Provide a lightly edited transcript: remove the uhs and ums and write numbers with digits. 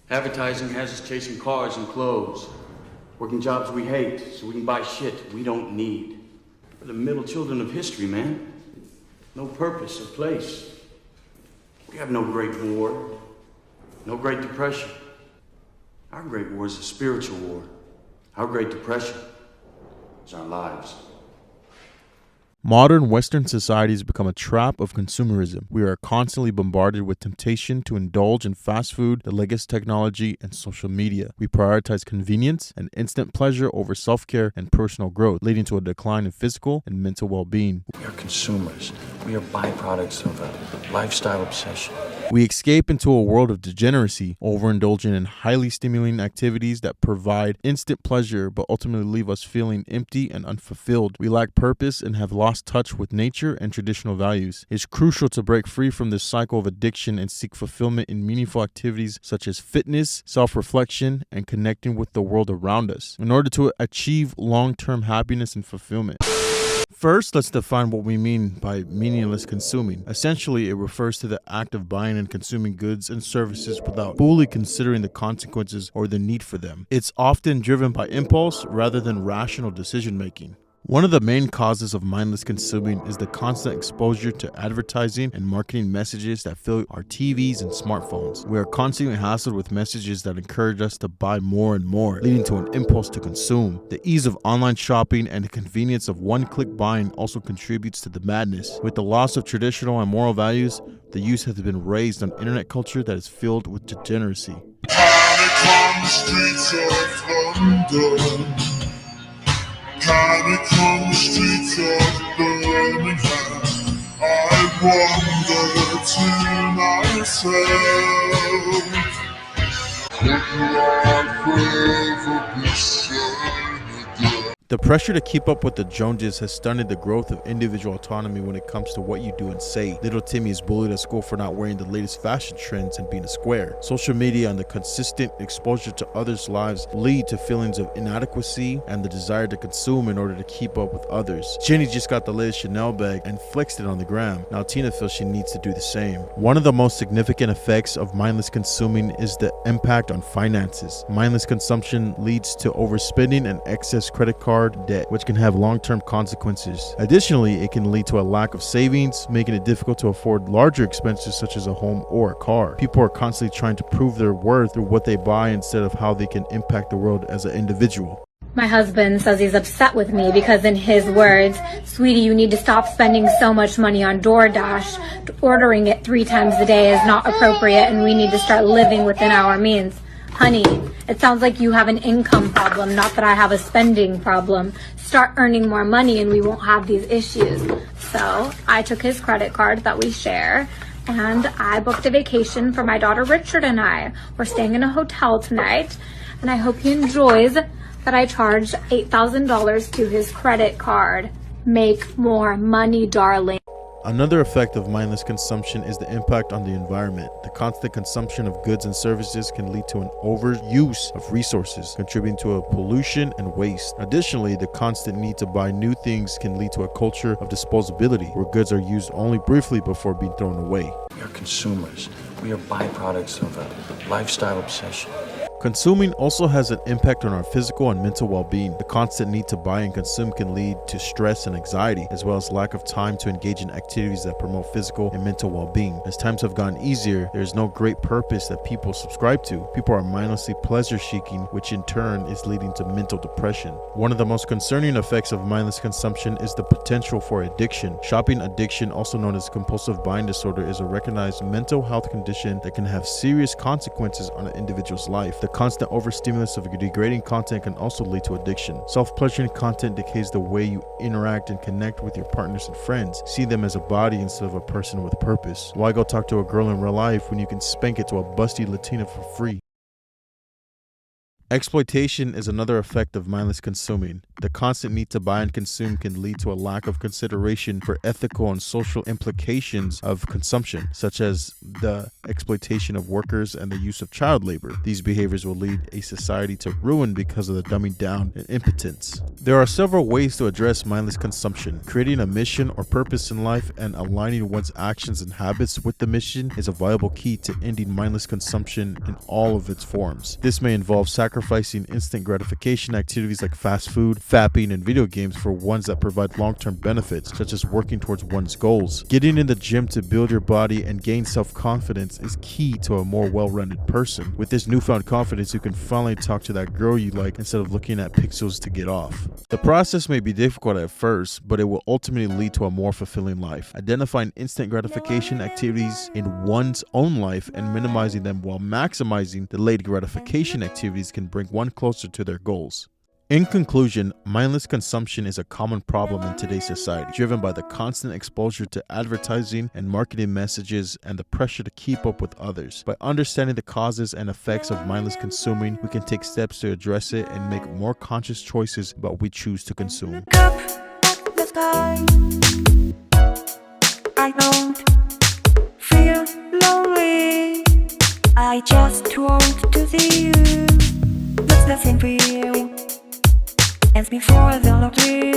Advertising has us chasing cars and clothes, working jobs we hate so we can buy shit we don't need. We're the middle children of history, man. No purpose or place. We have no great war, no great depression. Our great war is a spiritual war. Our great depression is our lives. Modern Western society has become a trap of consumerism. We are constantly bombarded with temptation to indulge in fast food, the latest technology, and social media. We prioritize convenience and instant pleasure over self-care and personal growth, leading to a decline in physical and mental well-being. We are consumers. We are byproducts of a lifestyle obsession. We escape into a world of degeneracy, overindulging in highly stimulating activities that provide instant pleasure but ultimately leave us feeling empty and unfulfilled. We lack purpose and have lost touch with nature and traditional values. It's crucial to break free from this cycle of addiction and seek fulfillment in meaningful activities such as fitness, self-reflection, and connecting with the world around us in order to achieve long-term happiness and fulfillment. First, let's define what we mean by meaningless consuming. Essentially, it refers to the act of buying and consuming goods and services without fully considering the consequences or the need for them. It's often driven by impulse rather than rational decision-making. One of the main causes of mindless consuming is the constant exposure to advertising and marketing messages that fill our TVs and smartphones. We are constantly hassled with messages that encourage us to buy more and more, leading to an impulse to consume. The ease of online shopping and the convenience of one-click buying also contributes to the madness. With the loss of traditional and moral values, the youth has been raised on internet culture that is filled with degeneracy. Panic on the streets of London. Panic on the streets of Birmingham. I wonder to myself, could life ever be sane again? The pressure to keep up with the Joneses has stunted the growth of individual autonomy when it comes to what you do and say. Little Timmy is bullied at school for not wearing the latest fashion trends and being a square. Social media and the consistent exposure to others' lives lead to feelings of inadequacy and the desire to consume in order to keep up with others. Jenny just got the latest Chanel bag and flexed it on the gram. Now Tina feels she needs to do the same. One of the most significant effects of mindless consuming is the impact on finances. Mindless consumption leads to overspending and excess credit card debt, which can have long-term consequences. Additionally, it can lead to a lack of savings, making it difficult to afford larger expenses such as a home or a car. People are constantly trying to prove their worth through what they buy instead of how they can impact the world as an individual. My husband says he's upset with me because, in his words, "Sweetie, you need to stop spending so much money on DoorDash. Ordering it 3 times a day is not appropriate and we need to start living within our means." Honey, it sounds like you have an income problem, not that I have a spending problem. Start earning more money and we won't have these issues. So I took his credit card that we share and I booked a vacation for my daughter Richard and I. We're staying in a hotel tonight and I hope he enjoys that I charged $8,000 to his credit card. Make more money, darling. Another effect of mindless consumption is the impact on the environment. The constant consumption of goods and services can lead to an overuse of resources, contributing to a pollution and waste. Additionally, the constant need to buy new things can lead to a culture of disposability, where goods are used only briefly before being thrown away. We are consumers. We are byproducts of a lifestyle obsession. Consuming also has an impact on our physical and mental well-being. The constant need to buy and consume can lead to stress and anxiety, as well as lack of time to engage in activities that promote physical and mental well-being. As times have gotten easier, there is no great purpose that people subscribe to. People are mindlessly pleasure-seeking, which in turn is leading to mental depression. One of the most concerning effects of mindless consumption is the potential for addiction. Shopping addiction, also known as compulsive buying disorder, is a recognized mental health condition that can have serious consequences on an individual's life. The constant overstimulus of degrading content can also lead to addiction. Self-pleasuring content decays the way you interact and connect with your partners and friends. See them as a body instead of a person with purpose. Why go talk to a girl in real life when you can spank it to a busty Latina for free? Exploitation is another effect of mindless consuming. The constant need to buy and consume can lead to a lack of consideration for ethical and social implications of consumption, such as the exploitation of workers and the use of child labor. These behaviors will lead a society to ruin because of the dumbing down and impotence. There are several ways to address mindless consumption. Creating a mission or purpose in life and aligning one's actions and habits with the mission is a viable key to ending mindless consumption in all of its forms. This may involve sacrificing instant gratification activities like fast food, fapping, and video games for ones that provide long-term benefits, such as working towards one's goals. Getting in the gym to build your body and gain self-confidence is key to a more well-rounded person. With this newfound confidence, you can finally talk to that girl you like instead of looking at pixels to get off. The process may be difficult at first, but it will ultimately lead to a more fulfilling life. Identifying instant gratification activities in one's own life and minimizing them while maximizing delayed gratification activities can bring one closer to their goals. In conclusion, mindless consumption is a common problem in today's society, driven by the constant exposure to advertising and marketing messages and the pressure to keep up with others. By understanding the causes and effects of mindless consuming, we can take steps to address it and make more conscious choices about what we choose to consume. Look up at the sky. I don't feel lonely. I just want to see you. That's the same for you as before the lottery.